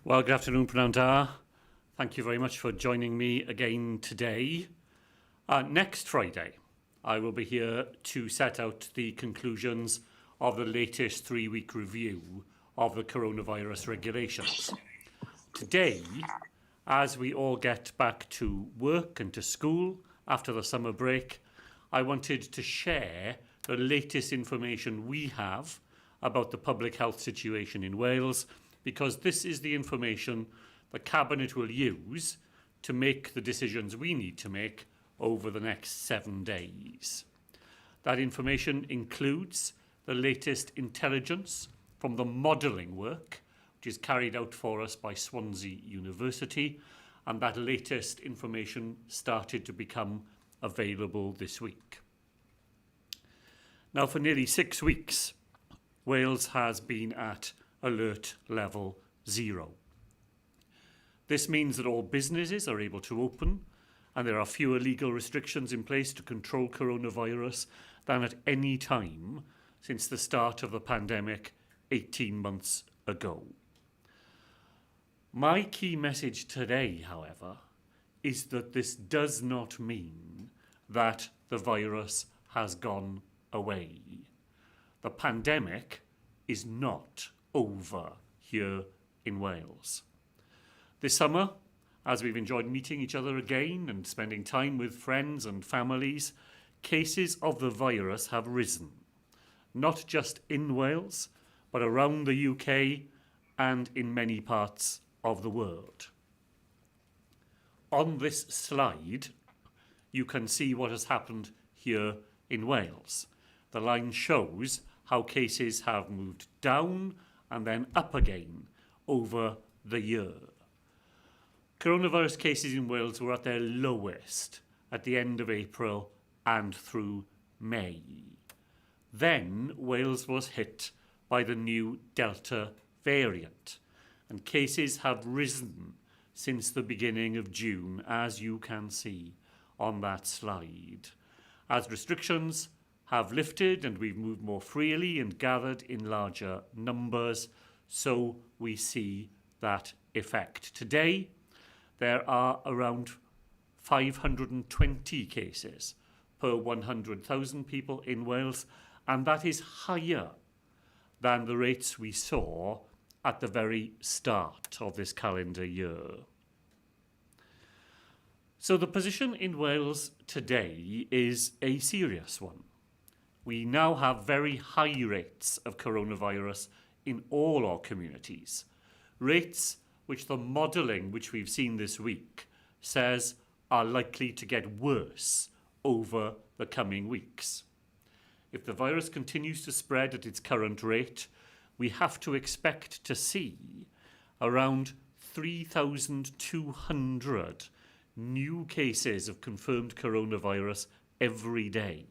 Well, good afternoon, Pnawn Da. Thank you very much for joining me again today. Next Friday, I will be here to set out the conclusions of the latest 3-week review of the coronavirus regulations. Today, as we all get back to work and to school after the summer break, I wanted to share the latest information we have about the public health situation in Wales, because this is the information the Cabinet will use to make the decisions we need to make over the next 7 days. That information includes the latest intelligence from the modelling work, which is carried out for us by Swansea University, and that latest information started to become available this week. Now, for nearly 6 weeks, Wales has been at alert level 0. This means that all businesses are able to open, and there are fewer legal restrictions in place to control coronavirus than at any time since the start of the pandemic 18 months ago. My key message today, however, is that this does not mean that the virus has gone away. The pandemic is not over here in Wales. This summer, as we've enjoyed meeting each other again and spending time with friends and families, cases of the virus have risen, not just in Wales, but around the UK and in many parts of the world. On this slide, you can see what has happened here in Wales. The line shows how cases have moved down and then up again over the year. Coronavirus cases in Wales were at their lowest at the end of April and through May. Then Wales was hit by the new Delta variant, and cases have risen since the beginning of June, as you can see on that slide. As restrictions have lifted and we've moved more freely and gathered in larger numbers, so we see that effect. Today, there are around 520 cases per 100,000 people in Wales, and that is higher than the rates we saw at the very start of this calendar year. So the position in Wales today is a serious one. We now have very high rates of coronavirus in all our communities, rates which the modelling which we've seen this week says are likely to get worse over the coming weeks. If the virus continues to spread at its current rate, we have to expect to see around 3,200 new cases of confirmed coronavirus every day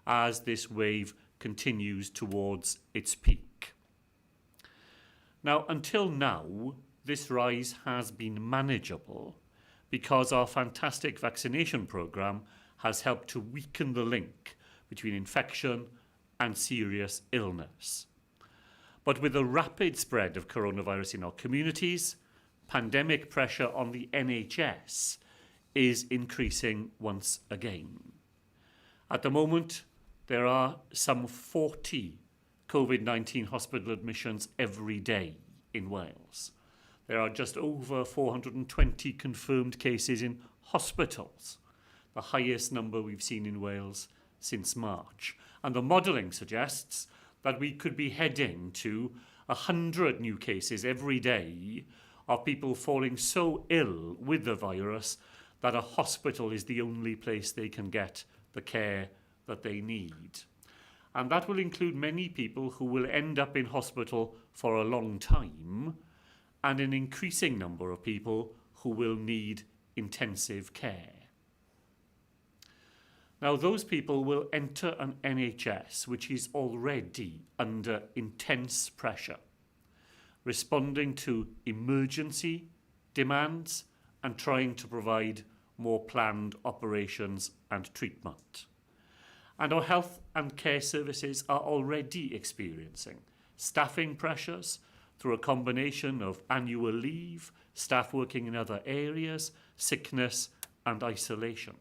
as this wave continues towards its peak. Now, until now, this rise has been manageable because our fantastic vaccination programme has helped to weaken the link between infection and serious illness. But with the rapid spread of coronavirus in our communities, pandemic pressure on the NHS is increasing once again. At the moment, there are some 40 COVID-19 hospital admissions every day in Wales. There are just over 420 confirmed cases in hospitals, the highest number we've seen in Wales since March. And the modelling suggests that we could be heading to 100 new cases every day of people falling so ill with the virus that a hospital is the only place they can get the care that they need. And that will include many people who will end up in hospital for a long time, and an increasing number of people who will need intensive care. Now, those people will enter an NHS which is already under intense pressure, responding to emergency demands and trying to provide more planned operations and treatment. And our health and care services are already experiencing staffing pressures through a combination of annual leave, staff working in other areas, sickness and isolation.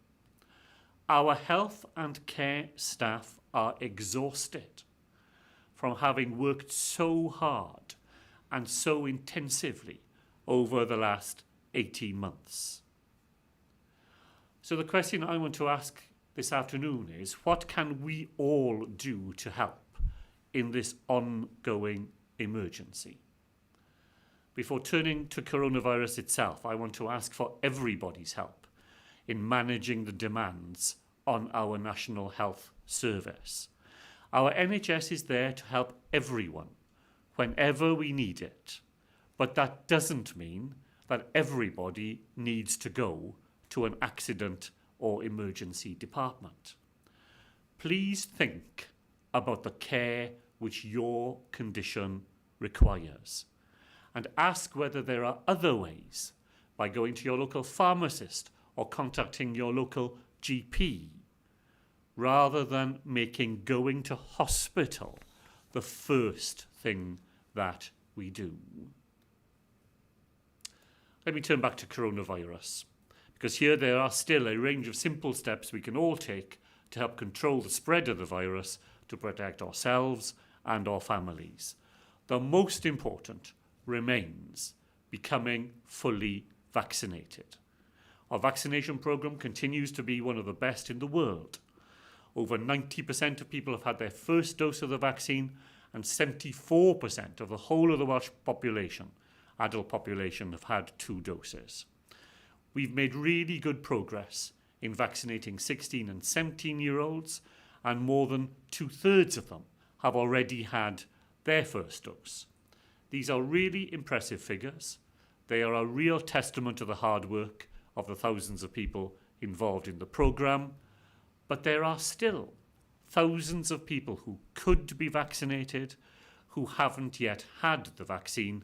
Our health and care staff are exhausted from having worked so hard and so intensively over the last 18 months. So the question I want to ask this afternoon is, what can we all do to help in this ongoing emergency? Before turning to coronavirus itself, I want to ask for everybody's help in managing the demands on our National Health Service. Our NHS is there to help everyone whenever we need it, but that doesn't mean that everybody needs to go to an accident or emergency department. Please think about the care which your condition requires and ask whether there are other ways, by going to your local pharmacist or contacting your local GP, rather than making going to hospital the first thing that we do. Let me turn back to coronavirus, because here there are still a range of simple steps we can all take to help control the spread of the virus, to protect ourselves and our families. The most important remains becoming fully vaccinated. Our vaccination programme continues to be one of the best in the world. Over 90% of people have had their first dose of the vaccine, and 74% of the whole of the Welsh population, adult population, have had 2 doses. We've made really good progress in vaccinating 16 and 17-year-olds, and more than 2/3 of them have already had their first dose. These are really impressive figures. They are a real testament to the hard work of the thousands of people involved in the programme, but there are still thousands of people who could be vaccinated who haven't yet had the vaccine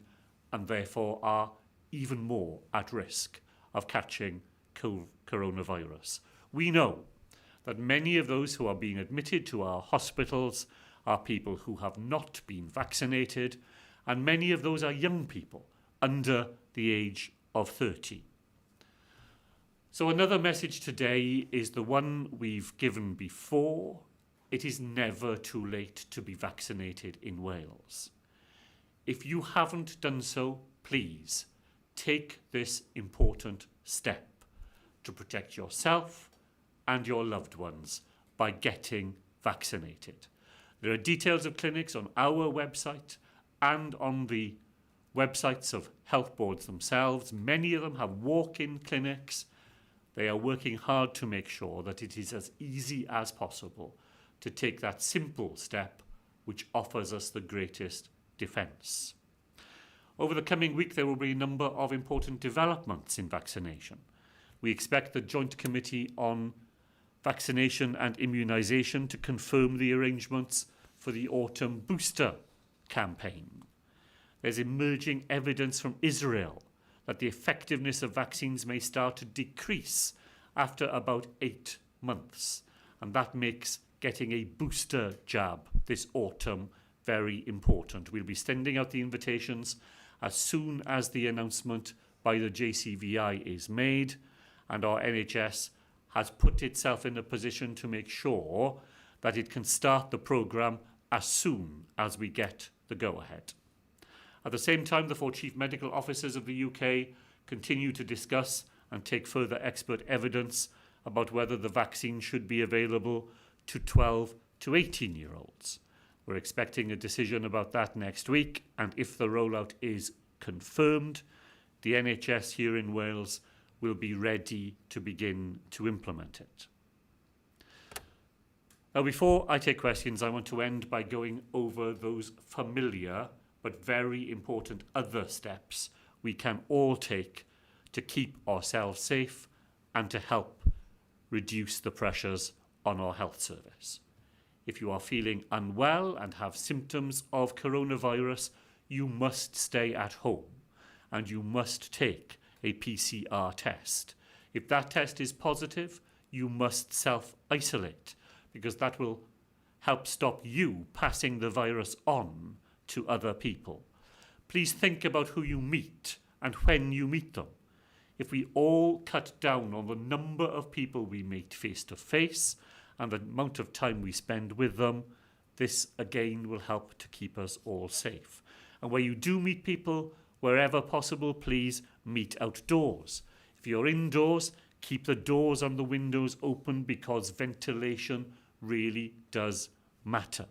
and therefore are even more at risk of catching coronavirus. We know that many of those who are being admitted to our hospitals are people who have not been vaccinated, and many of those are young people under the age of 30. So another message today is the one we've given before. It is never too late to be vaccinated in Wales. If you haven't done so, please take this important step to protect yourself and your loved ones by getting vaccinated. There are details of clinics on our website and on the websites of health boards themselves. Many of them have walk-in clinics. They are working hard to make sure that it is as easy as possible to take that simple step which offers us the greatest defence. Over the coming week, there will be a number of important developments in vaccination. We expect the Joint Committee on Vaccination and Immunisation to confirm the arrangements for the autumn booster campaign. There's emerging evidence from Israel that the effectiveness of vaccines may start to decrease after about 8 months, and that makes getting a booster jab this autumn very important. We'll be sending out the invitations as soon as the announcement by the JCVI is made, and our NHS has put itself in a position to make sure that it can start the programme as soon as we get the go-ahead. At the same time, the 4 chief medical officers of the UK continue to discuss and take further expert evidence about whether the vaccine should be available to 12 to 18-year-olds. We're expecting a decision about that next week, and if the rollout is confirmed, the NHS here in Wales will be ready to begin to implement it. Now, before I take questions, I want to end by going over those familiar but very important other steps we can all take to keep ourselves safe and to help reduce the pressures on our health service. If you are feeling unwell and have symptoms of coronavirus, you must stay at home and you must take a PCR test. If that test is positive, you must self-isolate, because that will help stop you passing the virus on to other people. please think about who you meet and when you meet them. If we all cut down on the number of people we meet face to face and the amount of time we spend with them, this again will help to keep us all safe. And where you do meet people, wherever possible, please meet outdoors. If you're indoors, keep the doors and the windows open because ventilation really does matter.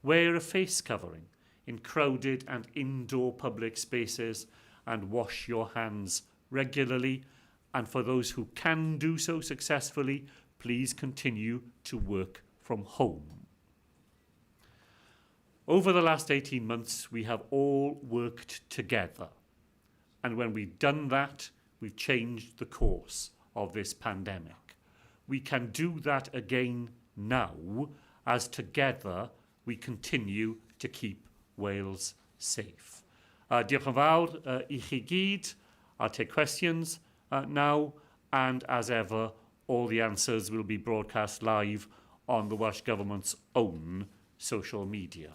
Wear a face covering in crowded and indoor public spaces and wash your hands regularly. And for those who can do so successfully, please continue to work from home. Over the last 18 months, we have all worked together. And when we've done that, we've changed the course of this pandemic. We can do that again now, as together we continue to keep Wales safe. Diolch yn fawr I chi gyd. I'll take questions now, and as ever, all the answers will be broadcast live on the Welsh Government's own social media.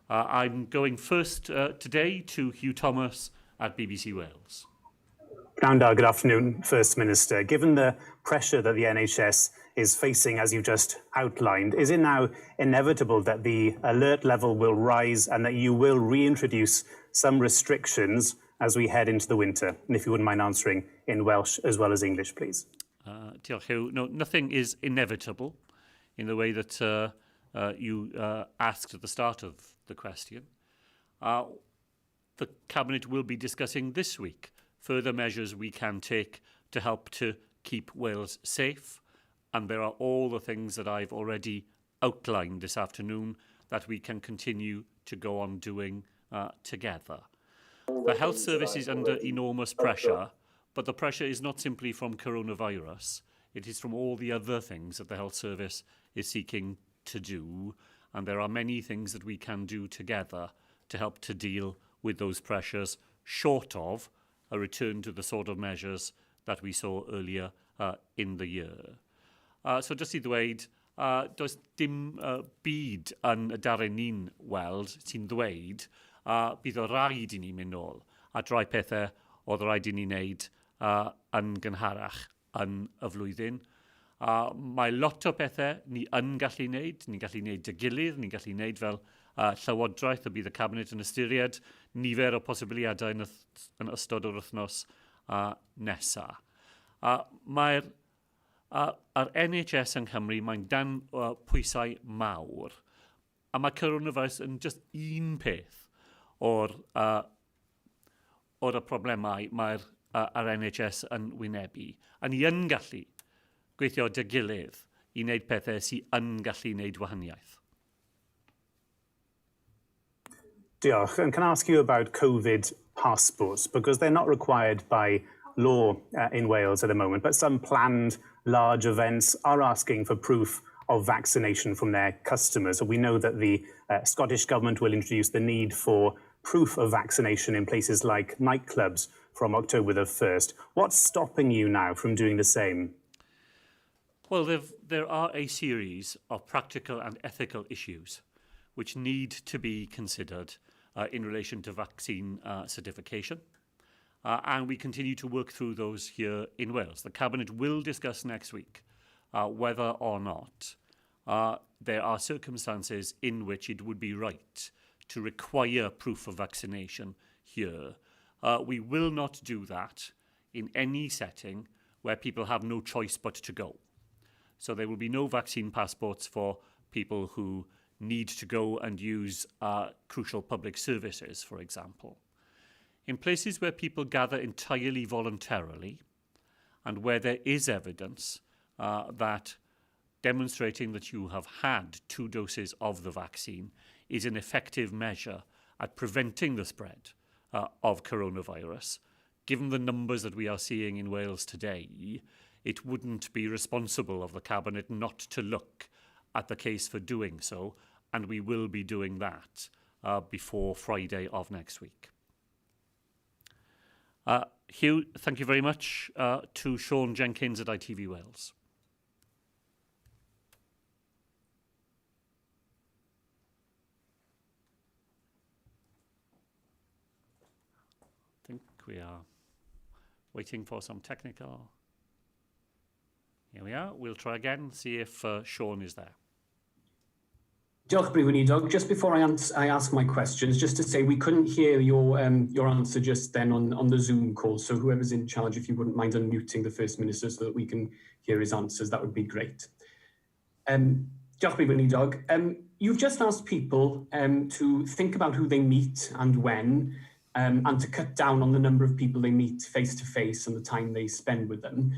I'm going first today to Hugh Thomas at BBC Wales. Good afternoon, First Minister. Given the pressure that the NHS is facing, as you just outlined, is it now inevitable that the alert level will rise and that you will reintroduce some restrictions as we head into the winter? And if you wouldn't mind answering in Welsh as well as English, please. Diolch, Hugh. No, nothing is inevitable in the way that you asked at the start of the question. The Cabinet will be discussing this week further measures we can take to help to keep Wales safe, and there are all the things that I've already outlined this afternoon that we can continue to go on doing together. The health service is under enormous pressure, but the pressure is not simply from coronavirus. It is from all the other things that the health service is seeking to do, and there are many things that we can do together to help to deal with those pressures, short of a return to the sort of measures that we saw earlier in the year. So just i ddweud, does dim byd yn y darren ni'n weld sy'n ddweud bydd o raid i ni mynd nôl a drai pethau oedd raid i ni wneud yn gynharach yn y flwyddyn. Mae lot o bethau ni yn gallu wneud. Ni'n gallu wneud dy gilydd, ni'n gallu wneud fel Llywodraeth y bydd y Cabinet yn ystyried nifer o posibiliadau yn ystod o'r wythnos nesaf. Mae'r NHS yng Nghymru, mae'n dan pwysau mawr, a mae coronavirus yn just un peth o'r y problemau mae'r NHS yn wynebu. A ni yn gallu gweithio dy gilydd i wneud pethau sy'n yn gallu wneud wahaniaeth. Diolch. And can I ask you about COVID passports? Because they're not required by law in Wales at the moment, but some planned large events are asking for proof of vaccination from their customers. We know that the Scottish Government will introduce the need for proof of vaccination in places like nightclubs from October the 1st. What's stopping you now from doing the same? Well, there are a series of practical and ethical issues which need to be considered in relation to vaccine certification. And we continue to work through those here in Wales. The Cabinet will discuss next week whether or not there are circumstances in which it would be right to require proof of vaccination here. We will not do that in any setting where people have no choice but to go. So there will be no vaccine passports for people who need to go and use crucial public services, for example. In places where people gather entirely voluntarily and where there is evidence that demonstrating that you have had 2 doses of the vaccine is an effective measure at preventing the spread of coronavirus, given the numbers that we are seeing in Wales today, it wouldn't be responsible of the Cabinet not to look at the case for doing so, and we will be doing that before Friday of next week. Hugh, thank you very much to Sean Jenkins at ITV Wales. we are waiting for some technical. Here we are. We'll try again, see if Sean is there. Diolch Brifynidog. Just before I ask my questions, just to say we couldn't hear your answer just then on the Zoom call. So whoever's in charge, if you wouldn't mind unmuting the First Minister so that we can hear his answers, that would be great. Diolch Brifynidog. You've just asked people to think about who they meet and when, and to cut down on the number of people they meet face to face and the time they spend with them.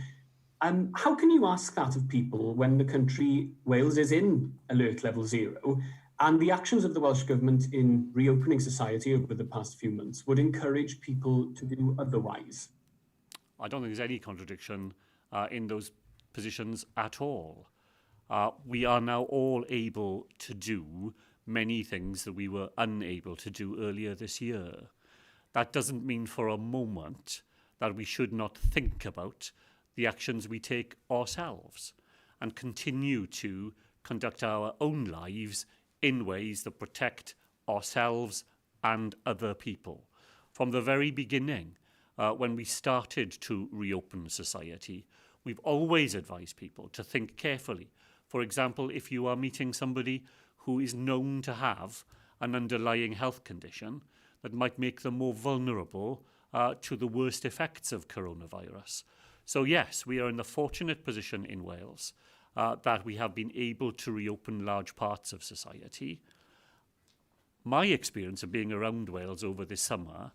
How can you ask that of people when the country, Wales, is in alert level 0, and the actions of the Welsh Government in reopening society over the past few months would encourage people to do otherwise? I don't think there's any contradiction in those positions at all. We are now all able to do many things that we were unable to do earlier this year. That doesn't mean for a moment that we should not think about the actions we take ourselves and continue to conduct our own lives in ways that protect ourselves and other people. From the very beginning, when we started to reopen society, we've always advised people to think carefully. For example, if you are meeting somebody who is known to have an underlying health condition that might make them more vulnerable to the worst effects of coronavirus. So yes, we are in the fortunate position in Wales that we have been able to reopen large parts of society. My experience of being around Wales over this summer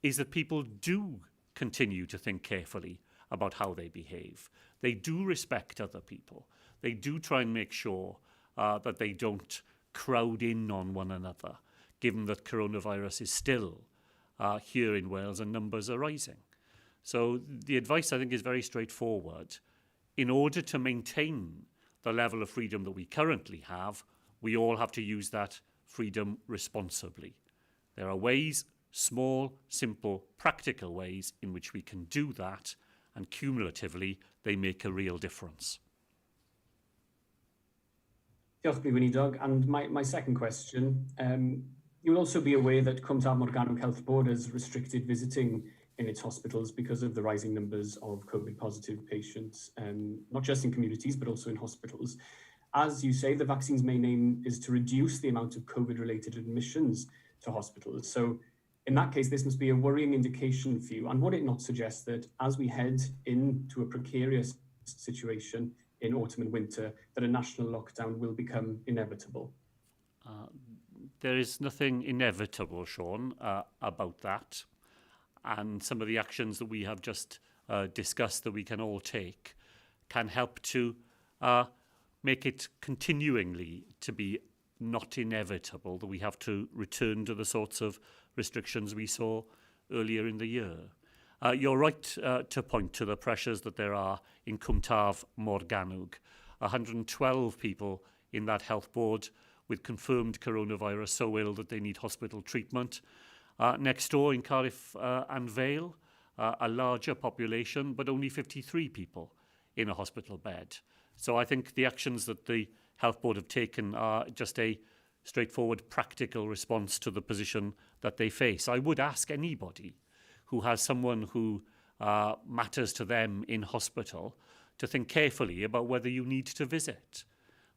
is that people do continue to think carefully about how they behave. They do respect other people. They do try and make sure that they don't crowd in on one another, given that coronavirus is still here in Wales and numbers are rising. So the advice, I think, is very straightforward. In order to maintain the level of freedom that we currently have, we all have to use that freedom responsibly. There are ways, small, simple, practical ways in which we can do that, and cumulatively, they make a real difference. Diolch Brifynidog. And my second question, you'll also be aware that Cwmtaf Morgannwg Health Board has restricted visiting in its hospitals because of the rising numbers of COVID-positive patients, not just in communities, but also in hospitals. As you say, the vaccine's main aim is to reduce the amount of COVID-related admissions to hospitals. So in that case, this must be a worrying indication for you. And would it not suggest that as we head into a precarious situation in autumn and winter, that a national lockdown will become inevitable? There is nothing inevitable, Sean, about that. And some of the actions that we have just discussed that we can all take can help to make it continuingly to be not inevitable that we have to return to the sorts of restrictions we saw earlier in the year. You're right to point to the pressures that there are in Cwmtaf Morgannwg. 112 people in that health board with confirmed coronavirus so ill that they need hospital treatment. Next door in Cardiff and Vale, a larger population, but only 53 people in a hospital bed. So I think the actions that the Health Board have taken are just a straightforward, practical response to the position that they face. I would ask anybody who has someone who matters to them in hospital to think carefully about whether you need to visit.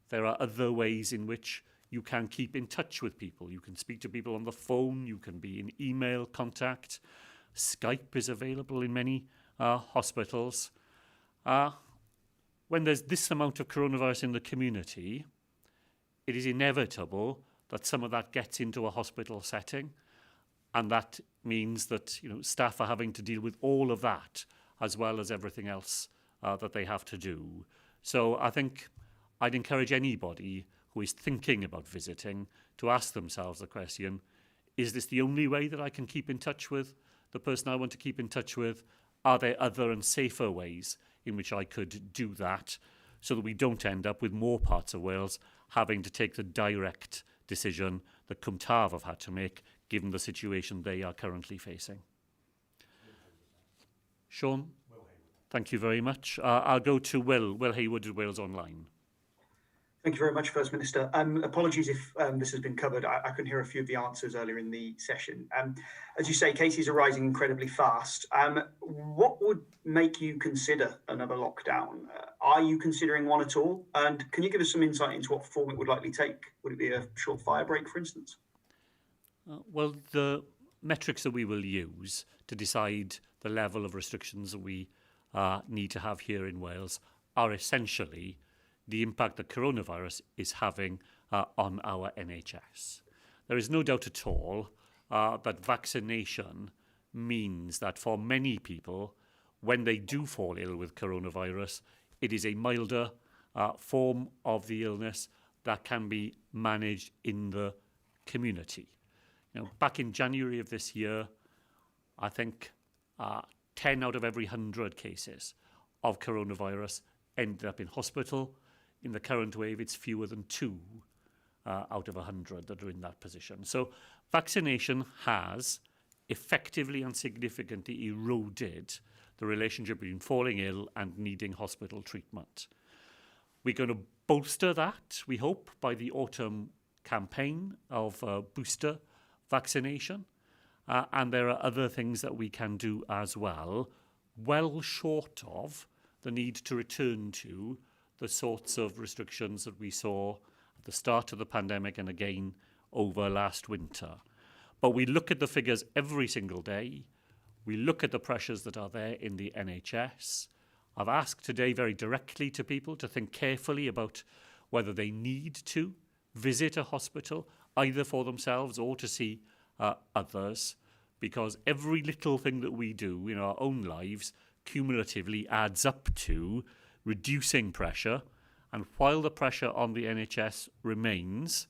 There are other ways in which you can keep in touch with people. You can speak to people on the phone. You can be in email contact. Skype is available in many hospitals. When there's this amount of coronavirus in the community, it is inevitable that some of that gets into a hospital setting. And that means that staff are having to deal with all of that as well as everything else that they have to do. So I think I'd encourage anybody who is thinking about visiting to ask themselves the question, is this the only way that I can keep in touch with the person I want to keep in touch with? Are there other and safer ways in which I could do that so that we don't end up with more parts of Wales having to take the direct decision that Cwmtaf have had to make given the situation they are currently facing? Sean? Thank you very much. I'll go to Will Hayward at Wales Online. Thank you very much, First Minister. Apologies if this has been covered. I couldn't hear a few of the answers earlier in the session. As you say, cases are rising incredibly fast. What would make you consider another lockdown? Are you considering one at all? And can you give us some insight into what form it would likely take? Would it be a short fire break, for instance? Well, the metrics that we will use to decide the level of restrictions that we need to have here in Wales are essentially the impact that coronavirus is having on our NHS. There is no doubt at all that vaccination means that for many people, when they do fall ill with coronavirus, it is a milder form of the illness that can be managed in the community. You know, back in January of this year, I think 10 out of every 100 cases of coronavirus ended up in hospital. In the current wave, it's fewer than 2 out of 100 that are in that position. So vaccination has effectively and significantly eroded the relationship between falling ill and needing hospital treatment. We're going to bolster that, we hope, by the autumn campaign of booster vaccination. And there are other things that we can do as well, well short of the need to return to the sorts of restrictions that we saw at the start of the pandemic and again over last winter. But we look at the figures every single day. We look at the pressures that are there in the NHS. I've asked today very directly to people to think carefully about whether they need to visit a hospital, either for themselves or to see others, because every little thing that we do in our own lives cumulatively adds up to reducing pressure, and while the pressure on the NHS remains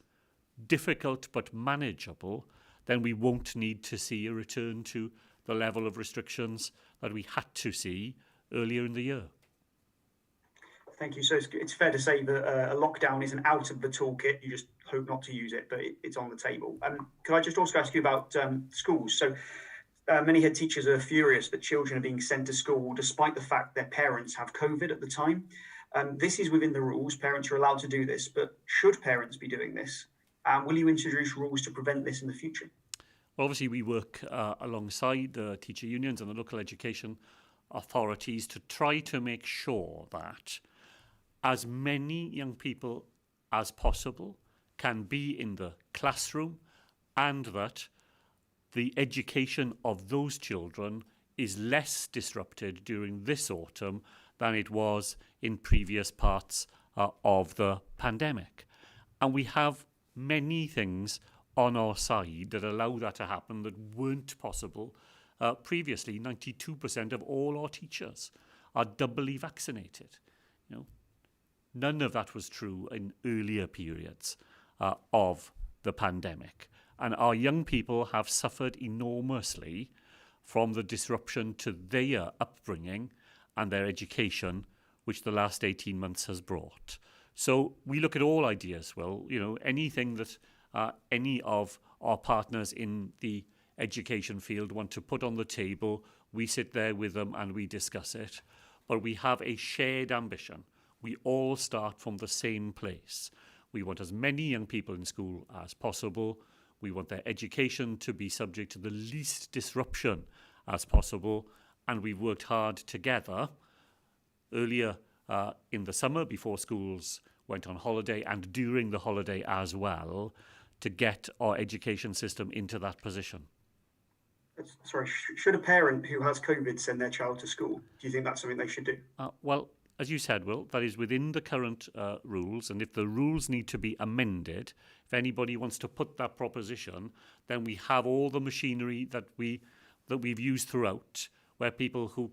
difficult but manageable, then we won't need to see a return to the level of restrictions that we had to see earlier in the year. Thank you. So it's fair to say that a lockdown isn't out of the toolkit. You just hope not to use it, but it's on the table. Can I just also ask you about schools? So many head teachers are furious that children are being sent to school despite the fact their parents have COVID at the time. This is within the rules. Parents are allowed to do this, but should parents be doing this? Will you introduce rules to prevent this in the future? Well, obviously, we work alongside the teacher unions and the local education authorities to try to make sure that as many young people as possible can be in the classroom and that the education of those children is less disrupted during this autumn than it was in previous parts of the pandemic. And we have many things on our side that allow that to happen that weren't possible previously. 92% of all our teachers are doubly vaccinated. You know, none of that was true in earlier periods of the pandemic. And our young people have suffered enormously from the disruption to their upbringing and their education, which the last 18 months has brought. So we look at all ideas. Well, you know, anything that any of our partners in the education field want to put on the table, we sit there with them and we discuss it. But we have a shared ambition. We all start from the same place. We want as many young people in school as possible. We want their education to be subject to the least disruption as possible. And we've worked hard together earlier in the summer before schools went on holiday and during the holiday as well to get our education system into that position. Sorry, should a parent who has COVID send their child to school? Do you think that's something they should do? Well, as you said, Will, that is within the current rules, and if the rules need to be amended, if anybody wants to put that proposition, then we have all the machinery that we've used throughout, where people who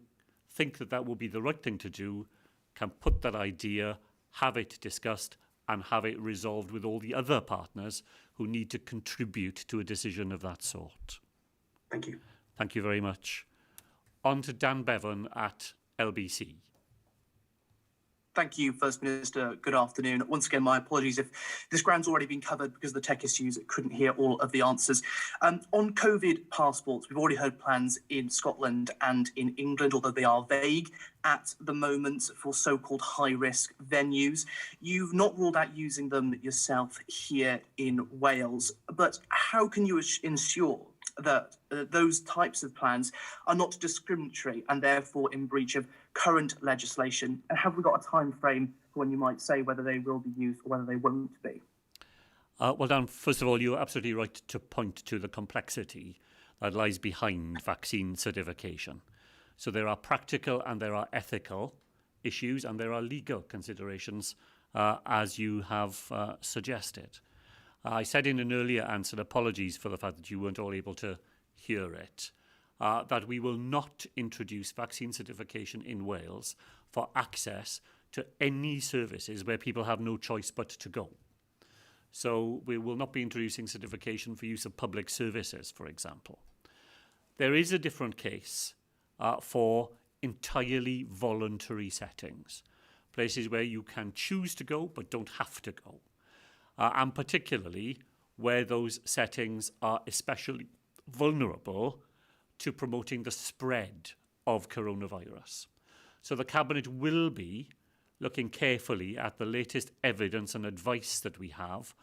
think that that will be the right thing to do can put that idea, have it discussed, and have it resolved with all the other partners who need to contribute to a decision of that sort. Thank you. Thank you very much. On to Dan Bevan at LBC. Thank you, First Minister. Good afternoon. Once again, my apologies if this ground's already been covered because of the tech issues. I couldn't hear all of the answers. On COVID passports, we've already heard plans in Scotland and in England, although they are vague at the moment for so-called high-risk venues. You've not ruled out using them yourself here in Wales, but how can you ensure that those types of plans are not discriminatory and therefore in breach of current legislation? And have we got a time frame for when you might say whether they will be used or whether they won't be? Well, Dan, first of all, you're absolutely right to point to the complexity that lies behind vaccine certification. So there are practical and there are ethical issues and there are legal considerations, as you have suggested. I said in an earlier answer, apologies for the fact that you weren't all able to hear it, that we will not introduce vaccine certification in Wales for access to any services where people have no choice but to go. So we will not be introducing certification for use of public services, for example. There is a different case for entirely voluntary settings, places where you can choose to go but don't have to go. And particularly where those settings are especially vulnerable to promoting the spread of coronavirus. So the Cabinet will be looking carefully at the latest evidence and advice that we have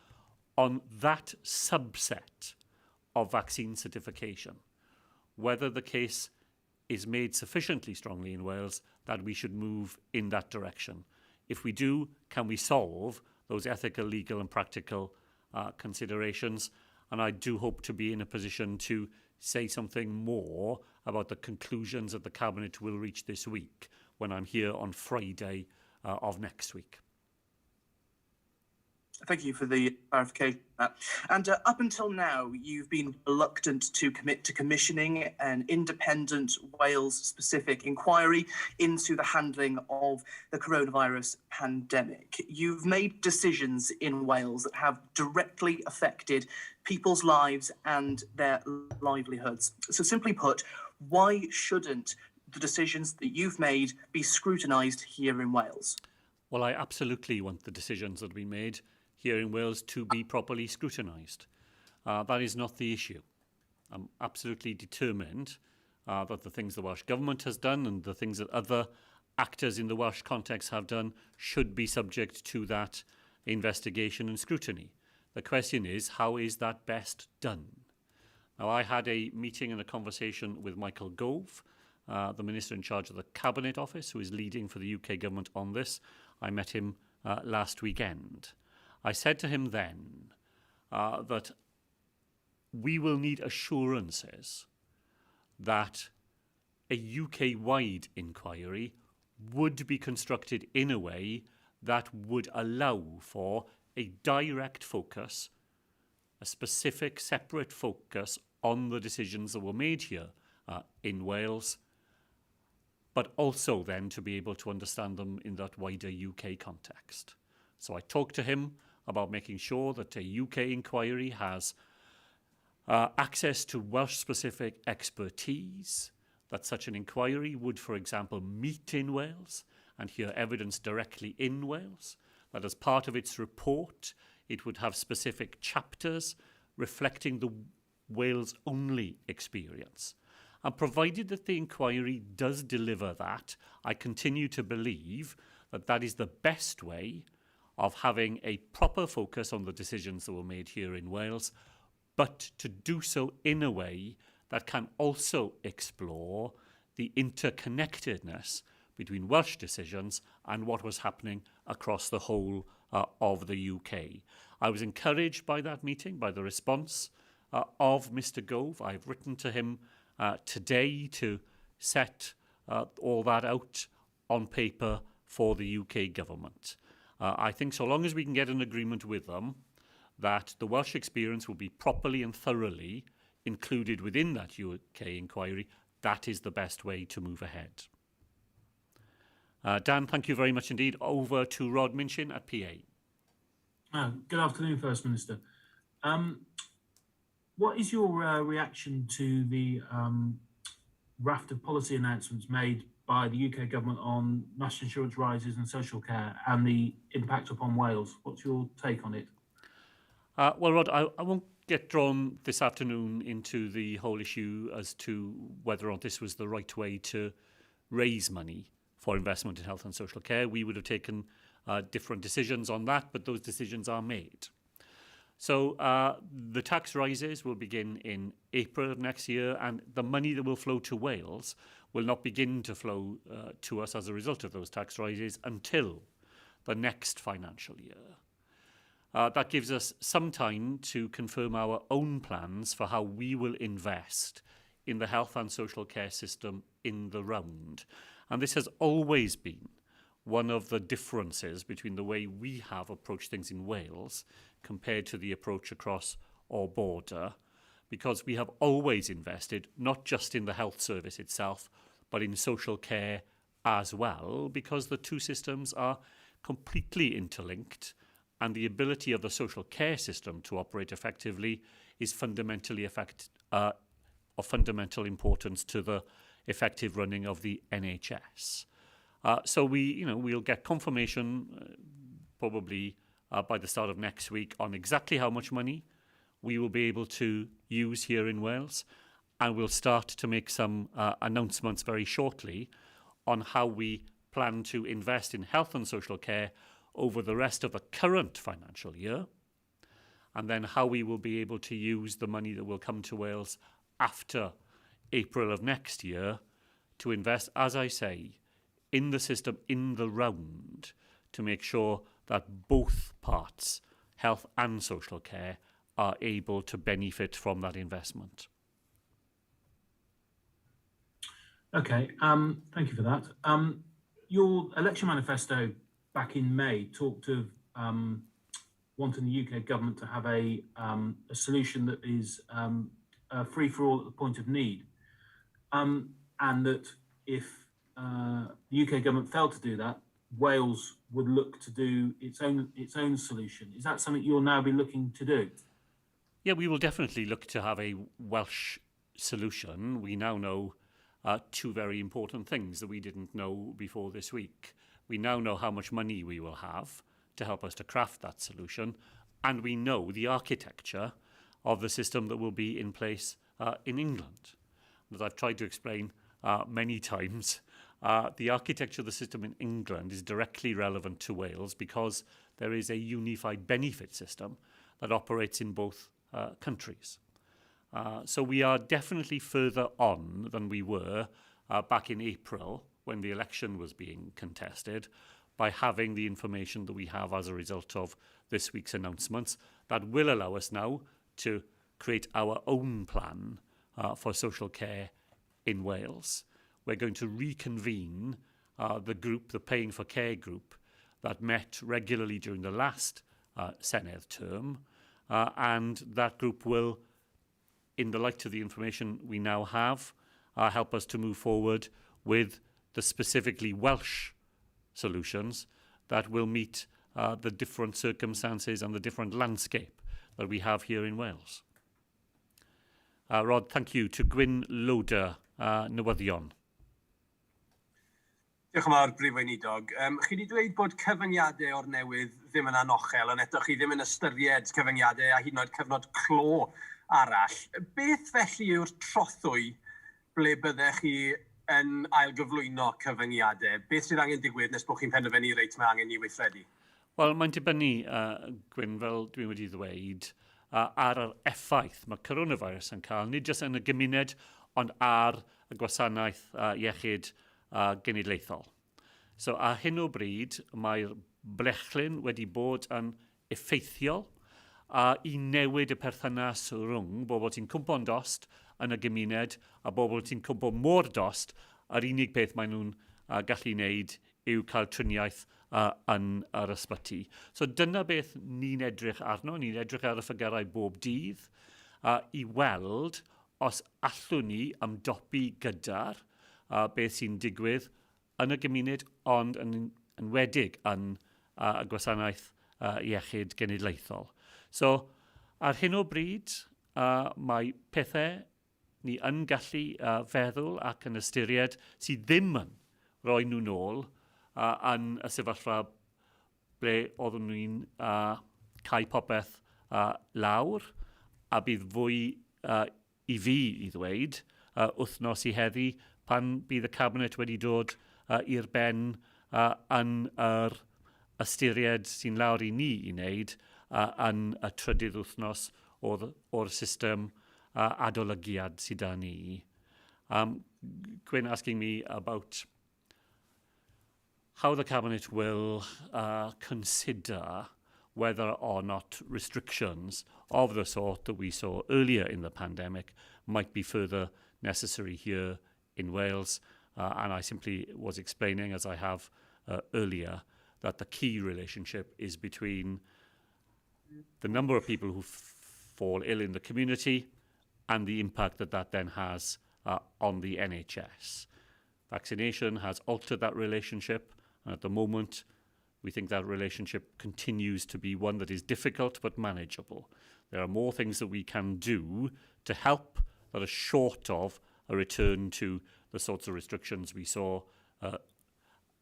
on that subset of vaccine certification, whether the case is made sufficiently strongly in Wales that we should move in that direction. If we do, can we solve those ethical, legal and practical considerations? And I do hope to be in a position to say something more about the conclusions that the Cabinet will reach this week when I'm here on Friday of next week. Thank you for the clarification. And up until now, you've been reluctant to commit to commissioning an independent Wales-specific inquiry into the handling of the coronavirus pandemic. You've made decisions in Wales that have directly affected people's lives and their livelihoods. So simply put, why shouldn't the decisions that you've made be scrutinised here in Wales? Well, I absolutely want the decisions that we made here in Wales to be properly scrutinised. That is not the issue. I'm absolutely determined that the things the Welsh Government has done and the things that other actors in the Welsh context have done should be subject to that investigation and scrutiny. The question is, how is that best done? Now, I had a meeting and a conversation with Michael Gove, the Minister in charge of the Cabinet Office, who is leading for the UK Government on this. I met him last weekend. I said to him then that we will need assurances that a UK-wide inquiry would be constructed in a way that would allow for a direct focus, a specific separate focus on the decisions that were made here in Wales, but also then to be able to understand them in that wider UK context. So I talked to him about making sure that a UK inquiry has access to Welsh-specific expertise, that such an inquiry would, for example, meet in Wales and hear evidence directly in Wales, that as part of its report, it would have specific chapters reflecting the Wales-only experience. And provided that the inquiry does deliver that, I continue to believe that that is the best way of having a proper focus on the decisions that were made here in Wales, but to do so in a way that can also explore the interconnectedness between Welsh decisions and what was happening across the whole of the UK. I was encouraged by that meeting, by the response of Mr. Gove. I've written to him today to set all that out on paper for the UK government. I think so long as we can get an agreement with them that the Welsh experience will be properly and thoroughly included within that UK inquiry, that is the best way to move ahead. Dan, thank you very much indeed. Over to Rod Minchin at PA. Good afternoon, First Minister. What is your reaction to the raft of policy announcements made by the UK government on national insurance rises and social care and the impact upon Wales. What's your take on it? Well, Rod, I won't get drawn this afternoon into the whole issue as to whether or not this was the right way to raise money for investment in health and social care. We would have taken different decisions on that, but those decisions are made. So the tax rises will begin in April of next year, and the money that will flow to Wales will not begin to flow to us as a result of those tax rises until the next financial year. That gives us some time to confirm our own plans for how we will invest in the health and social care system in the round. And this has always been one of the differences between the way we have approached things in Wales compared to the approach across our border, because we have always invested not just in the health service itself, but in social care as well, because the two systems are completely interlinked, and the ability of the social care system to operate effectively is fundamentally of fundamental importance to the effective running of the NHS. So we'll get confirmation probably by the start of next week on exactly how much money we will be able to use here in Wales, and we'll start to make some announcements very shortly on how we plan to invest in health and social care over the rest of the current financial year, and then how we will be able to use the money that will come to Wales after April of next year to invest, as I say, in the system in the round to make sure that both parts, health and social care, are able to benefit from that investment. Okay, thank you for that. Your election manifesto back in May talked of wanting the UK government to have a solution that is free for all at the point of need, and that if the UK government failed to do that, Wales would look to do its own solution. Is that something you'll now be looking to do? Yeah, we will definitely look to have a Welsh solution. We now know two very important things that we didn't know before this week. We now know how much money we will have to help us to craft that solution, and we know the architecture of the system that will be in place in England. As I've tried to explain many times, the architecture of the system in England is directly relevant to Wales because there is a unified benefit system that operates in both countries. So we are definitely further on than we were back in April when the election was being contested by having the information that we have as a result of this week's announcements that will allow us now to create our own plan for social care in Wales. We're going to reconvene the group, the Paying for Care group, that met regularly during the last Cynhadledd term, and that group will, in the light of the information we now have, help us to move forward with the specifically Welsh solutions that will meet the different circumstances and the different landscape that we have here in Wales. Rod, thank you. To Gwyn Loader, Newyddion. Diolch yn fawr, Brif Weinidog. Chi wedi dweud bod cyfyngiadau o'r newydd ddim yn anochel, ond eto chi ddim yn ystyried cyfyngiadau a hyd yn oed cyfnod clo arall. Beth felly yw'r trothwy ble byddech chi yn ailgyflwyno cyfyngiadau? Beth sydd angen digwydd nes bod chi'n penderfynu reit mae angen i weithredu? Wel, mae'n dibynnu, Gwyn, fel dwi wedi ddweud, ar yr effaith mae coronavirus yn cael, nid jyst yn y gymuned, ond ar y gwasanaeth iechyd genedlaethol. So, a hyn o bryd, mae'r blechlyn wedi bod yn effeithiol i newid y perthynas rhwng bobl sy'n cwmpo'n dost yn y gymuned a bobl sy'n cwmpo mor dost, yr unig peth maen nhw'n gallu wneud yw cael triniaeth yn yr ysbyty. So dyna beth ni'n edrych arno, ni'n edrych ar y ffigurau bob dydd i weld os allwn ni ymdopi gyda'r beth sy'n digwydd yn y gymuned, ond yn enwedig yn y gwasanaeth iechyd genedlaethol. So, ar hyn o bryd, mae pethau ni yn gallu feddwl ac yn ystyried sydd ddim yn roi nhw nôl yn y sefyllfa ble oedden nhw'n cael popeth lawr, a bydd fwy i fi i ddweud wythnos i heddi pan bydd y Cabinet wedi dod i'r ben yn yr ystyried sy'n lawr i ni i wneud yn y trydydd wythnos o'r system adolygiad sydd â ni. Gwyn asking me about how the Cabinet will consider whether or not restrictions of the sort that we saw earlier in the pandemic might be further necessary here in Wales. And I simply was explaining, as I have earlier, that the key relationship is between the number of people who fall ill in the community and the impact that that then has on the NHS. Vaccination has altered that relationship, and at the moment, we think that relationship continues to be one that is difficult but manageable. There are more things that we can do to help that are short of a return to the sorts of restrictions we saw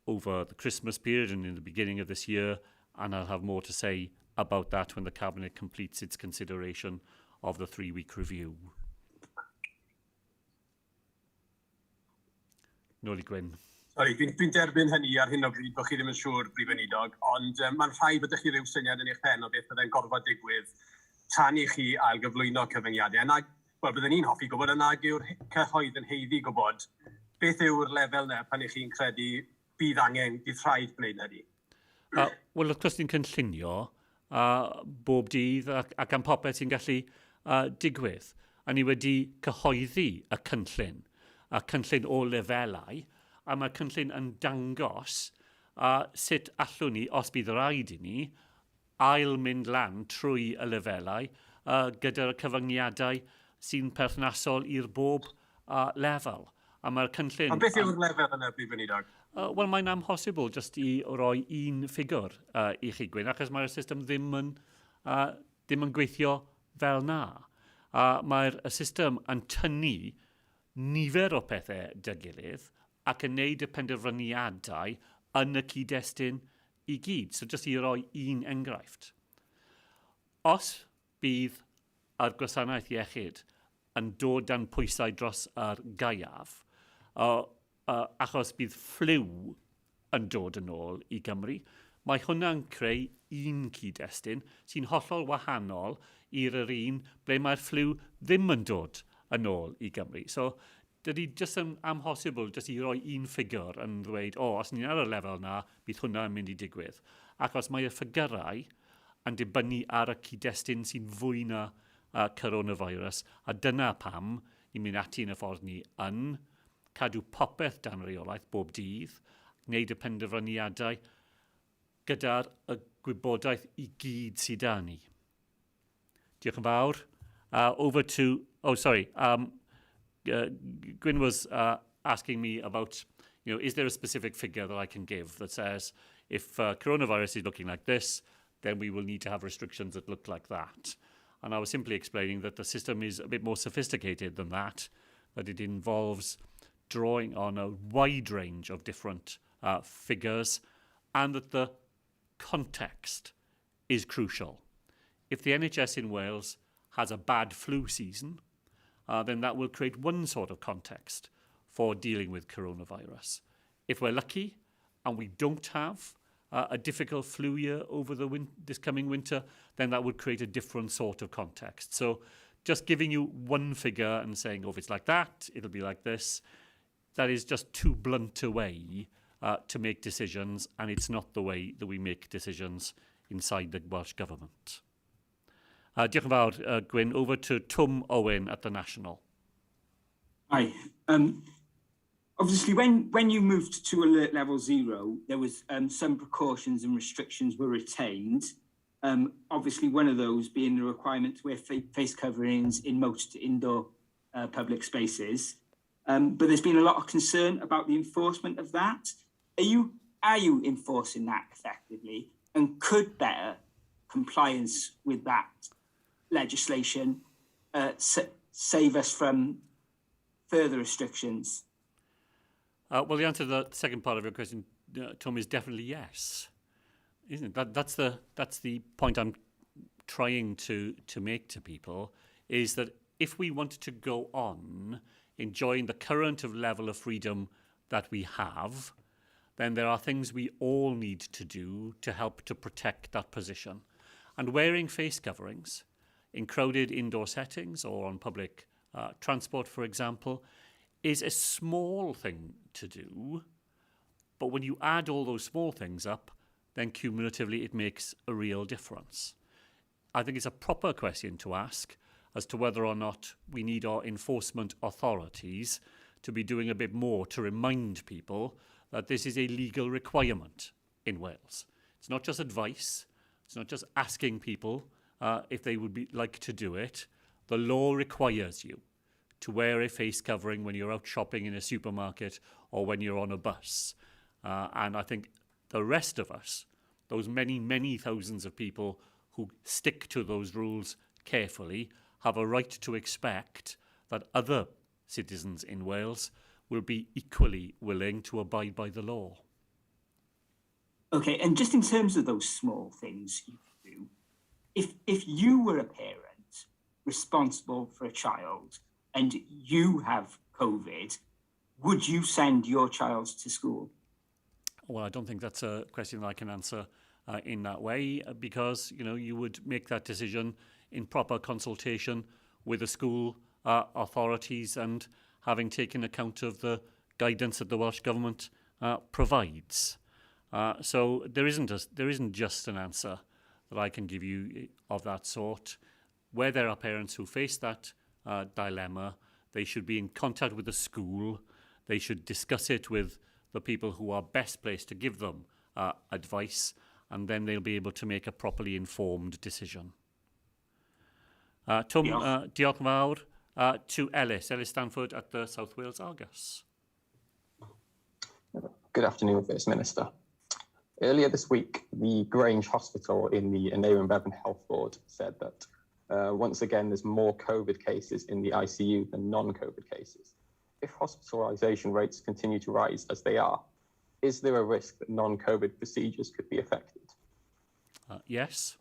over the Christmas period and in the beginning of this year, and I'll have more to say about that when the Cabinet completes its consideration of the 3-week review. Nôl i Gwyn. Sorry, dwi'n derbyn hynny ar hyn o bryd bod chi ddim yn siŵr brif weinidog, ond mae'n rhaid bod chi ryw syniad yn eich pen o beth byddai'n gorfod digwydd tan i chi ail gyflwyno cyfyngiadau. Wel, byddwn ni'n hoffi gwybod yna yw'r cyhoedd yn heiddi gwybod beth yw'r lefel yna pan i chi'n credu bydd rhaid gwneud hynny. Wel, wrth gwrs ni'n cynllunio bob dydd ac am popeth sy'n gallu digwydd. A ni wedi cyhoeddi y cynllun o lefelau, a mae'r cynllun yn dangos sut allwn ni, os bydd rhaid i ni, ail mynd lan trwy y lefelau gyda'r cyfyngiadau sy'n perthnasol i'r bob lefel. A mae'r cynllun... Ond beth yw'r lefel yna, brif weinidog? Wel, mae'n amhosibl jyst i roi un ffigwr i chi, Gwyn, achos mae'r system ddim yn gweithio fel na. Mae'r system yn tynnu nifer o pethau dy gilydd ac yn neud y penderfyniadau yn y cyd-destun i gyd. So jyst i roi un enghraifft. Os bydd yr gwasanaeth iechyd yn dod dan pwysau dros yr gaiaf, achos bydd ffliw yn dod yn ôl i Gymru, mae hwnna'n creu un cyd-destun sy'n hollol wahanol i'r un ble mae'r ffliw ddim yn dod yn ôl i Gymru. So, dydy jyst yn amhosibl jyst i roi un ffigwr yn dweud, os ni'n ar y lefel na, bydd hwnna yn mynd i digwydd. Achos mae y ffigyrau yn dibynnu ar y cyd-destun sy'n fwy na coronavirus, a dyna pam ni'n mynd ati yn y ffordd ni yn cadw popeth dan reolaeth bob dydd, gwneud y penderfyniadau gyda'r gwybodaeth i gyd sydd â ni. Diolch yn fawr. Over to, Gwyn was asking me about, is there a specific figure that I can give that says if coronavirus is looking like this, then we will need to have restrictions that look like that. And I was simply explaining that the system is a bit more sophisticated than that it involves drawing on a wide range of different figures, and that the context is crucial. If the NHS in Wales has a bad flu season, then that will create one sort of context for dealing with coronavirus. If we're lucky and we don't have a difficult flu year over this coming winter, then that would create a different sort of context. So just giving you one figure and saying, if it's like that, it'll be like this, that is just too blunt a way to make decisions, and it's not the way that we make decisions inside the Welsh Government. Diolch yn fawr, Gwyn. Over to Tom Owen at the National. Hi. Obviously, when you moved to alert level 0, there was some precautions and restrictions were retained. Obviously, one of those being the requirement to wear face coverings in most indoor public spaces. But there's been a lot of concern about the enforcement of that. Are you enforcing that effectively? And could better compliance with that legislation save us from further restrictions? Well, the answer to the second part of your question, Tom, is definitely yes. Isn't it? That's the point I'm trying to make to people, is that if we want to go on enjoying the current level of freedom that we have, then there are things we all need to do to help to protect that position. And wearing face coverings in crowded indoor settings or on public transport, for example, is a small thing to do. But when you add all those small things up, then cumulatively it makes a real difference. I think it's a proper question to ask as to whether or not we need our enforcement authorities to be doing a bit more to remind people that this is a legal requirement in Wales. It's not just advice. It's not just asking people if they would like to do it. The law requires you to wear a face covering when you're out shopping in a supermarket or when you're on a bus. And I think the rest of us, those many, many thousands of people who stick to those rules carefully, have a right to expect that other citizens in Wales will be equally willing to abide by the law. Okay, and just in terms of those small things you do, if you were a parent responsible for a child and you have COVID, would you send your child to school? Well, I don't think that's a question that I can answer in that way, because you would make that decision in proper consultation with the school authorities and having taken account of the guidance that the Welsh Government provides. So there isn't just an answer that I can give you of that sort. Where there are parents who face that dilemma, they should be in contact with the school. They should discuss it with the people who are best placed to give them advice, and then they'll be able to make a properly informed decision. Twm, diolch yn fawr to Ellis Stanford at the South Wales Argus. Good afternoon, First Minister. Earlier this week, the Grange Hospital in the Aneurin Bevan Health Board said that once again there's more COVID cases in the ICU than non-COVID cases. If hospitalisation rates continue to rise as they are, is there a risk that non-COVID procedures could be affected? Yes.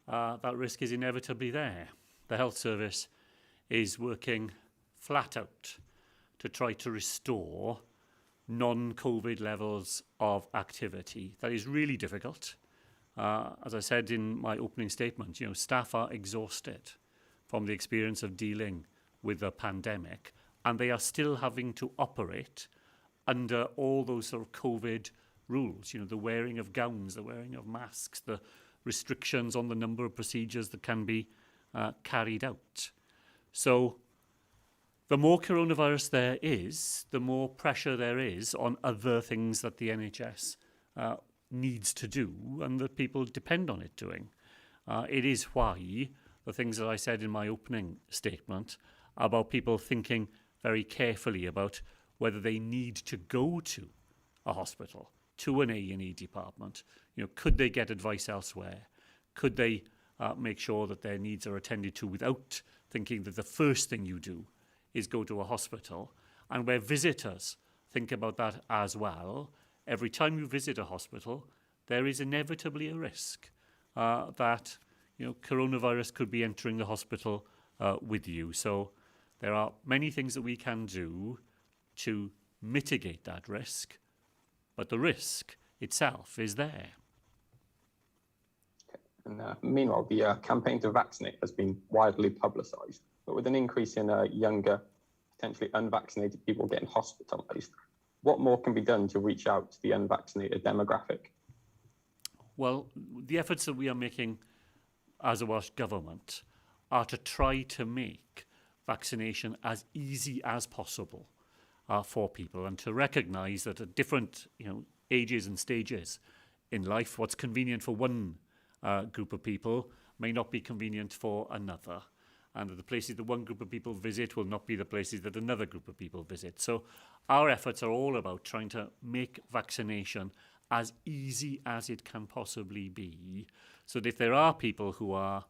That risk is inevitably there. The health service is working flat out to try to restore non-COVID levels of activity. That is really difficult. As I said in my opening statement, staff are exhausted from the experience of dealing with the pandemic, and they are still having to operate under all those sort of COVID rules, the wearing of gowns, the wearing of masks, the restrictions on the number of procedures that can be carried out. So the more coronavirus there is, the more pressure there is on other things that the NHS needs to do and that people depend on it doing. It is why the things that I said in my opening statement about people thinking very carefully about whether they need to go to a hospital, to an A&E department. Could they get advice elsewhere? Could they make sure that their needs are attended to without thinking that the first thing you do is go to a hospital? And where visitors think about that as well, every time you visit a hospital, there is inevitably a risk that coronavirus could be entering the hospital with you. So there are many things that we can do to mitigate that risk, but the risk itself is there. And meanwhile, the campaign to vaccinate has been widely publicised, but with an increase in younger, potentially unvaccinated people getting hospitalised, what more can be done to reach out to the unvaccinated demographic? Well, the efforts that we are making as a Welsh Government are to try to make vaccination as easy as possible for people, and to recognise that at different ages and stages in life, what's convenient for one group of people may not be convenient for another, and that the places that one group of people visit will not be the places that another group of people visit. So our efforts are all about trying to make vaccination as easy as it can possibly be, so that if there are people who are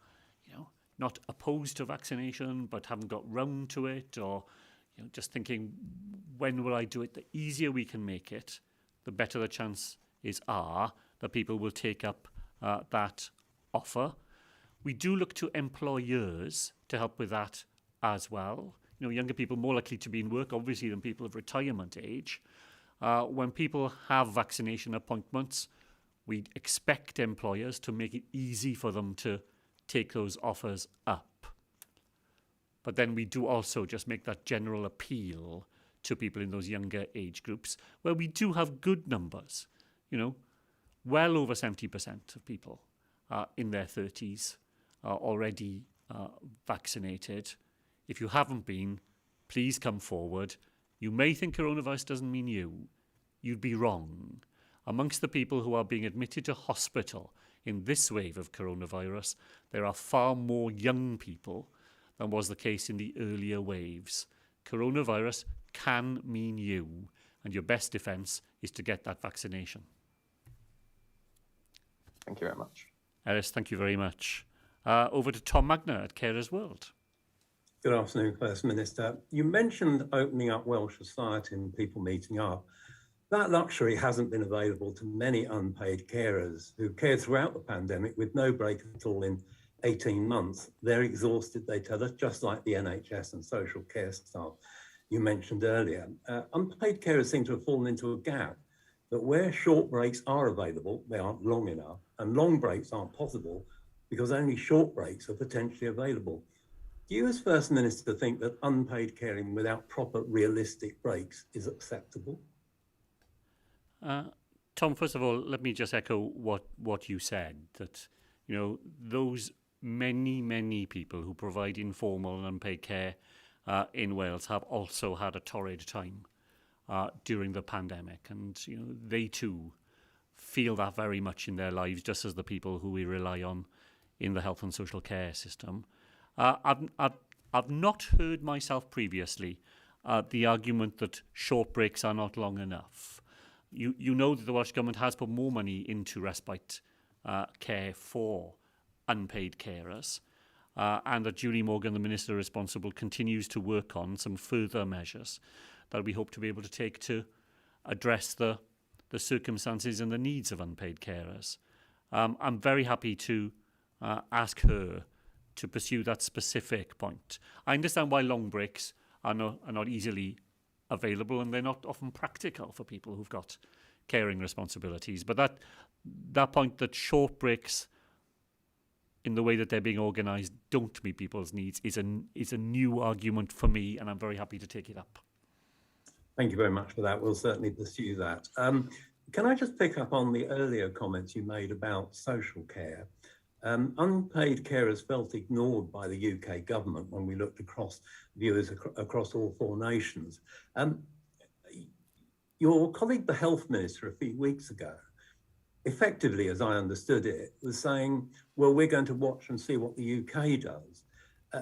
not opposed to vaccination but haven't got round to it, or just thinking, when will I do it? The easier we can make it, the better the chances are that people will take up that offer. We do look to employers to help with that as well. Younger people more likely to be in work, obviously, than people of retirement age. When people have vaccination appointments, we expect employers to make it easy for them to take those offers up. But then we do also just make that general appeal to people in those younger age groups, where we do have good numbers. Well over 70% of people in their 30s are already vaccinated. If you haven't been, please come forward. You may think coronavirus doesn't mean you. You'd be wrong. Amongst the people who are being admitted to hospital in this wave of coronavirus, there are far more young people than was the case in the earlier waves. Coronavirus can mean you, and your best defence is to get that vaccination. Thank you very much. Ellis, thank you very much. Over to Tom Magner at Carers World. Good afternoon, First Minister. You mentioned opening up Welsh society and people meeting up. That luxury hasn't been available to many unpaid carers who cared throughout the pandemic with no break at all in 18 months. They're exhausted, they tell us, just like the NHS and social care staff you mentioned earlier. Unpaid carers seem to have fallen into a gap that where short breaks are available, they aren't long enough, and long breaks aren't possible because only short breaks are potentially available. Do you as First Minister think that unpaid caring without proper realistic breaks is acceptable? Tom, first of all, let me just echo what you said, that those many people who provide informal and unpaid care in Wales have also had a torrid time during the pandemic, and they too feel that very much in their lives, just as the people who we rely on in the health and social care system. I've not heard myself previously the argument that short breaks are not long enough. You know that the Welsh Government has put more money into respite care for unpaid carers, and that Julie Morgan, the Minister responsible, continues to work on some further measures that we hope to be able to take to address the circumstances and the needs of unpaid carers. I'm very happy to ask her to pursue that specific point. I understand why long breaks are not easily available, and they're not often practical for people who've got caring responsibilities. But that point that short breaks in the way that they're being organised don't meet people's needs is a new argument for me, and I'm very happy to take it up. Thank you very much for that. We'll certainly pursue that. Can I just pick up on the earlier comments you made about social care? Unpaid carers felt ignored by the UK government when we looked across viewers across all four nations. Your colleague, the Health Minister, a few weeks ago, effectively, as I understood it, was saying, well, we're going to watch and see what the UK does.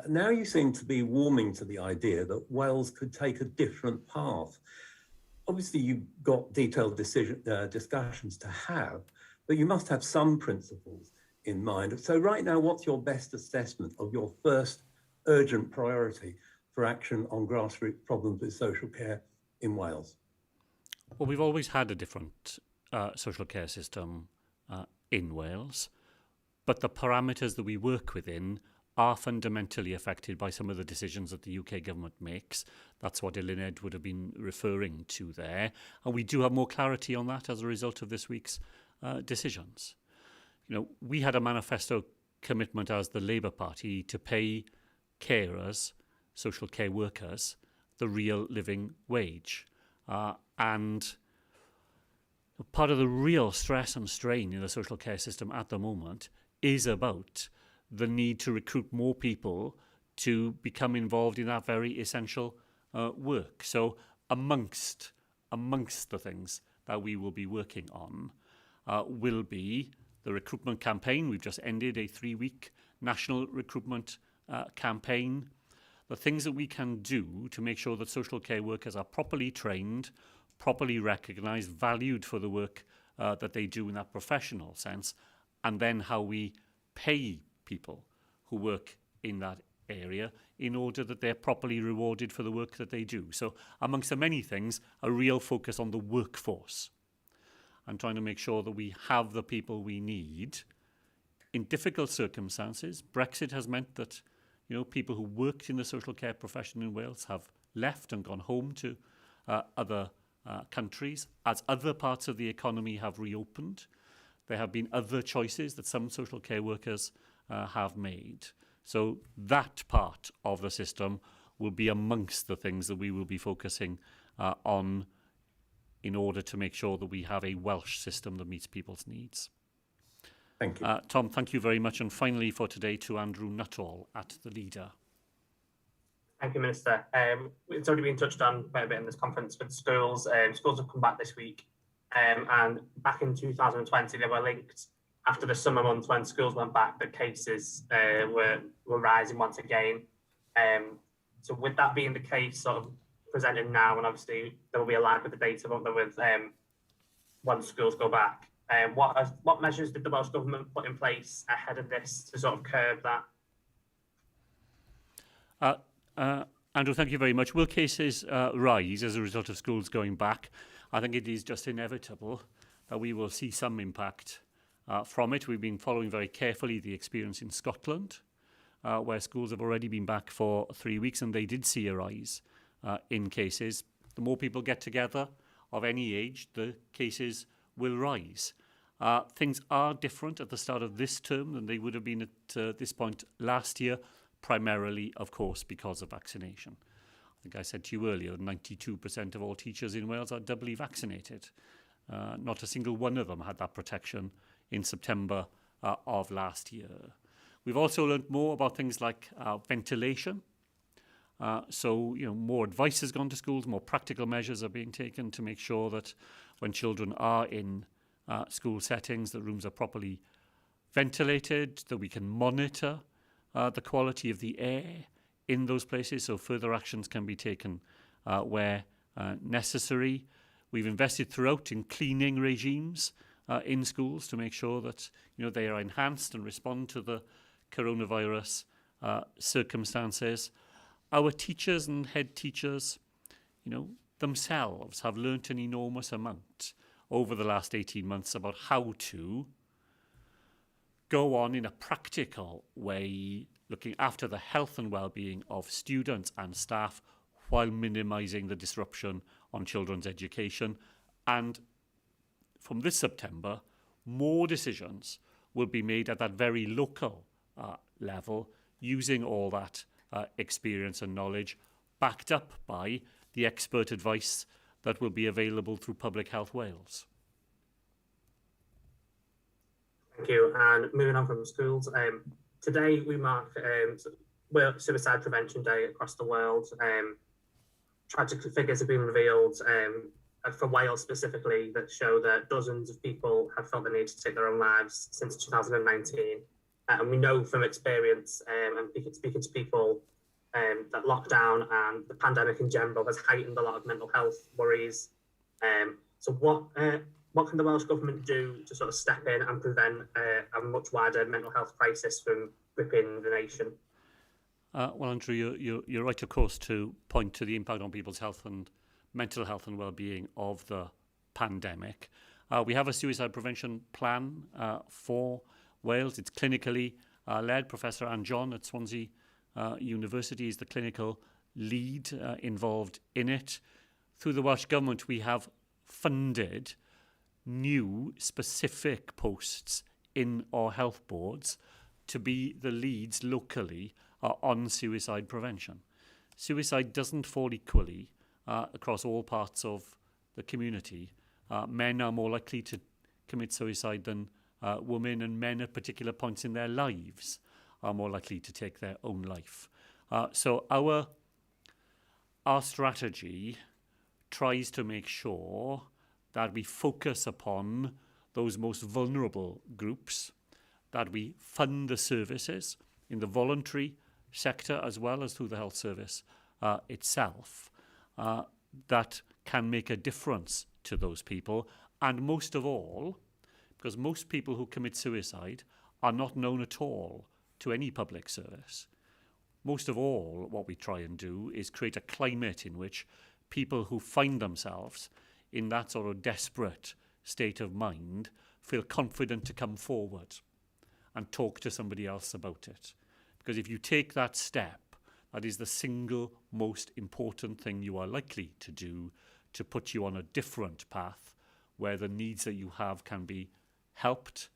Now you seem to be warming to the idea that Wales could take a different path. Obviously, you've got detailed discussions to have, but you must have some principles in mind. So right now, what's your best assessment of your first urgent priority for action on grassroots problems with social care in Wales? Well, we've always had a different social care system in Wales, but the parameters that we work within are fundamentally affected by some of the decisions that the UK government makes. That's what Cynhadledd would have been referring to there. And we do have more clarity on that as a result of this week's decisions. We had a manifesto commitment as the Labour Party to pay carers, social care workers, the real living wage. And part of the real stress and strain in the social care system at the moment is about the need to recruit more people to become involved in that very essential work. So amongst the things that we will be working on will be the recruitment campaign. We've just ended a 3-week national recruitment campaign. The things that we can do to make sure that social care workers are properly trained, properly recognised, valued for the work that they do in that professional sense, and then how we pay people who work in that area in order that they're properly rewarded for the work that they do. So amongst the many things, a real focus on the workforce and trying to make sure that we have the people we need in difficult circumstances. Brexit has meant that, you know, people who worked in the social care profession in Wales have left and gone home to other countries. As other parts of the economy have reopened, there have been other choices that some social care workers have made. So that part of the system will be amongst the things that we will be focusing on in order to make sure that we have a Welsh system that meets people's needs. Thank you. Tom, thank you very much. And finally for today to Andrew Nuttall at the Leader. Thank you, Minister. It's already been touched on quite a bit in this conference with schools. Schools have come back this week. And back in 2020, they were linked after the summer months when schools went back, that cases were rising once again. So with that being the case, sort of presented now, and obviously there will be a lag with the data, won't there, with once schools go back. What measures did the Welsh Government put in place ahead of this to sort of curb that? Andrew, thank you very much. Will cases rise as a result of schools going back? I think it is just inevitable that we will see some impact from it. We've been following very carefully the experience in Scotland, where schools have already been back for 3 weeks, and they did see a rise in cases. The more people get together of any age, the cases will rise. Things are different at the start of this term than they would have been at this point last year, primarily, of course, because of vaccination. I think I said to you earlier, 92% of all teachers in Wales are doubly vaccinated. Not a single one of them had that protection in September of last year. We've also learned more about things like ventilation. So, you know, more advice has gone to schools, more practical measures are being taken to make sure that when children are in school settings, the rooms are properly ventilated, that we can monitor the quality of the air in those places, so further actions can be taken where necessary. We've invested throughout in cleaning regimes in schools to make sure that, you know, they are enhanced and respond to the coronavirus circumstances. Our teachers and head teachers, you know, themselves have learnt an enormous amount over the last 18 months about how to go on in a practical way, looking after the health and well-being of students and staff while minimising the disruption on children's education. And from this September, more decisions will be made at that very local level, using all that experience and knowledge, backed up by the expert advice that will be available through Public Health Wales. Thank you. And moving on from schools, today we mark World Suicide Prevention Day across the world. Tragic figures have been revealed for Wales specifically that show that dozens of people have felt the need to take their own lives since 2019. And we know from experience and speaking to people that lockdown and the pandemic in general has heightened a lot of mental health worries. So what can the Welsh Government do to sort of step in and prevent a much wider mental health crisis from gripping the nation? Well, Andrew, you're right, of course, to point to the impact on people's health and mental health and well-being of the pandemic. We have a suicide prevention plan for Wales. It's clinically led. Professor Anne John at Swansea University is the clinical lead involved in it. Through the Welsh Government, we have funded new specific posts in our health boards to be the leads locally on suicide prevention. Suicide doesn't fall equally across all parts of the community. Men are more likely to commit suicide than women, and men at particular points in their lives are more likely to take their own life. So our strategy tries to make sure that we focus upon those most vulnerable groups, that we fund the services in the voluntary sector as well as through the health service itself, that can make a difference to those people. And most of all, because most people who commit suicide are not known at all to any public service, most of all, what we try and do is create a climate in which people who find themselves in that sort of desperate state of mind feel confident to come forward and talk to somebody else about it. Because if you take that step, that is the single most important thing you are likely to do to put you on a different path where the needs that you have can be helped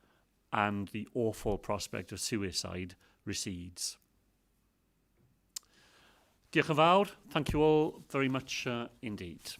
and the awful prospect of suicide recedes. Diolch yn fawr. Thank you all very much indeed.